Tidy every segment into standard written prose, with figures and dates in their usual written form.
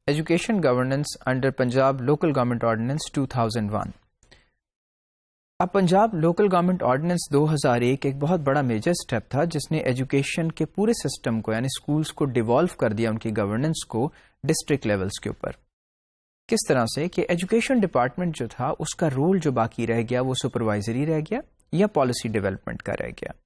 Education Governance under Punjab Local Government Ordinance 2001. اب Punjab local government ordinance 2001 ایک بہت بڑا میجر سٹیپ تھا جس نے ایجوکیشن کے پورے سسٹم کو یعنی اسکولس کو ڈیوالو کر دیا ان کی گورننس کو ڈسٹرکٹ لیولز کے اوپر. کس طرح سے کہ ایجوکیشن ڈپارٹمنٹ جو تھا اس کا رول جو باقی رہ گیا وہ سپروائزری رہ گیا یا پالیسی ڈیولپمنٹ کا رہ گیا.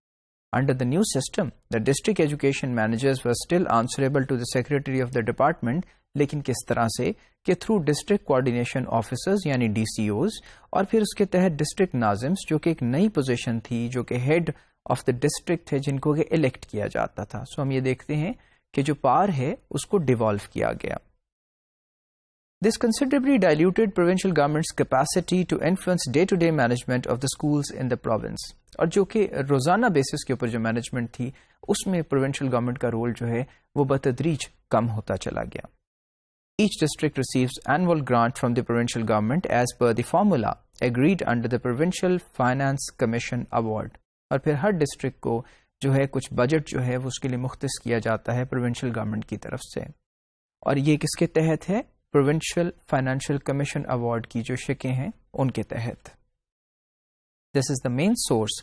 Under the new system, the district education managers were still answerable to the secretary of the department, لیکن کس طرح سے کہ تھرو ڈسٹرکٹ کوآرڈینیشن آفیسرز یعنی ڈی سی اوز اور پھر اس کے تحت ڈسٹرکٹ ناظمز جو کہ ایک نئی پوزیشن تھی جو کہ ہیڈ آف دا ڈسٹرکٹ تھے جن کو کہ الیکٹ کیا جاتا تھا. سو ہم یہ دیکھتے ہیں کہ جو پار ہے اس کو ڈیوالو کیا گیا. This considerably diluted provincial government's capacity to influence day-to-day management of the schools in the province. اور جو کہ روزانہ بیسس کے اوپر جو مینجمنٹ تھی اس میں پروونشل گورنمنٹ کا رول جو ہے وہ بتدریج کم ہوتا چلا گیا. Each district receives annual grant from the provincial government as per the formula agreed under the Provincial Finance Commission Award. اور پھر ہر ڈسٹرکٹ کو جو ہے کچھ بجٹ جو ہے وہ اس کے لیے مختص کیا جاتا ہے پروونشل گورنمنٹ کی طرف سے. اور یہ کس کے تحت ہے؟ پروونشل فائنینشیل کمیشن ایوارڈ کی جو شکیں ہیں ان کے تحت. This is the main source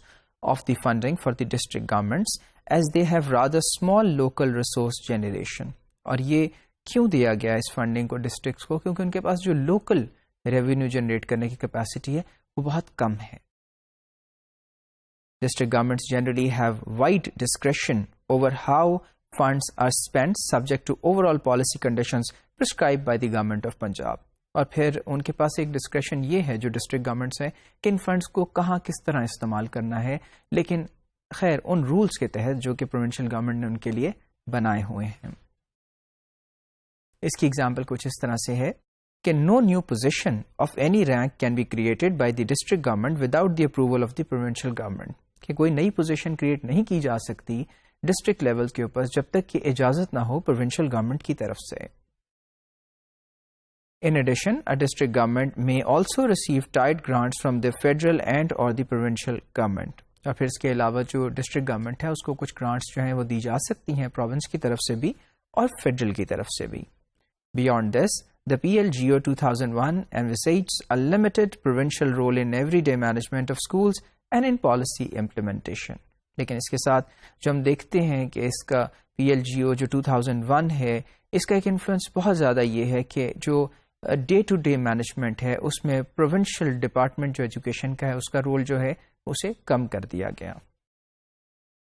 of the funding for the district governments as they have rather small local resource generation. اور یہ کیوں دیا گیا اس فنڈنگ کو ڈسٹرکٹس کو؟ کیونکہ ان کے پاس جو لوکل ریونیو جنریٹ کرنے کی کیپیسٹی ہے وہ بہت کم ہے. District governments generally have wide discretion over how funds are spent subject to overall policy conditions prescribed by the government of Punjab. اور پھر ان کے پاس ایک ڈسکریشن یہ ہے جو ڈسٹرکٹ گورنمنٹس ہیں کہ ان فنڈس کو کہاں کس طرح استعمال کرنا ہے لیکن خیر ان رولز کے تحت جو کہ پروونشل گورنمنٹ نے ان کے لیے بنائے ہوئے ہیں. اس کی ایگزامپل کچھ اس طرح سے ہے کہ no new position of any rank can be created by the district government without the approval of the provincial government. کہ کوئی نئی پوزیشن کریٹ نہیں کی جا سکتی ڈسٹرکٹ لیول کے اوپر جب تک کہ اجازت نہ ہو پروونشل گورنمنٹ کی طرف سے. In addition, a district government may also receive tied grants from the federal and or the provincial government. اور پھر اس کے علاوہ جو ڈسٹرکٹ گورنمنٹ ہے اس کو کچھ گرانٹس جو ہیں وہ دی جا سکتی ہیں پروونس کی طرف سے بھی اور فیڈرل کی طرف سے بھی. Beyond this, the PLGO 2001 envisages a limited provincial role in everyday management of schools and in policy implementation. لیکن اس کے ساتھ جو ہم دیکھتے ہیں کہ اس کا PLGO جو 2001 ہے اس کا ایک انفلوئنس بہت زیادہ یہ ہے کہ جو ڈے ٹو ڈے مینجمنٹ ہے اس میں پروونشل ڈپارٹمنٹ جو ایجوکیشن کا ہے اس کا رول جو ہے اسے کم کر دیا گیا.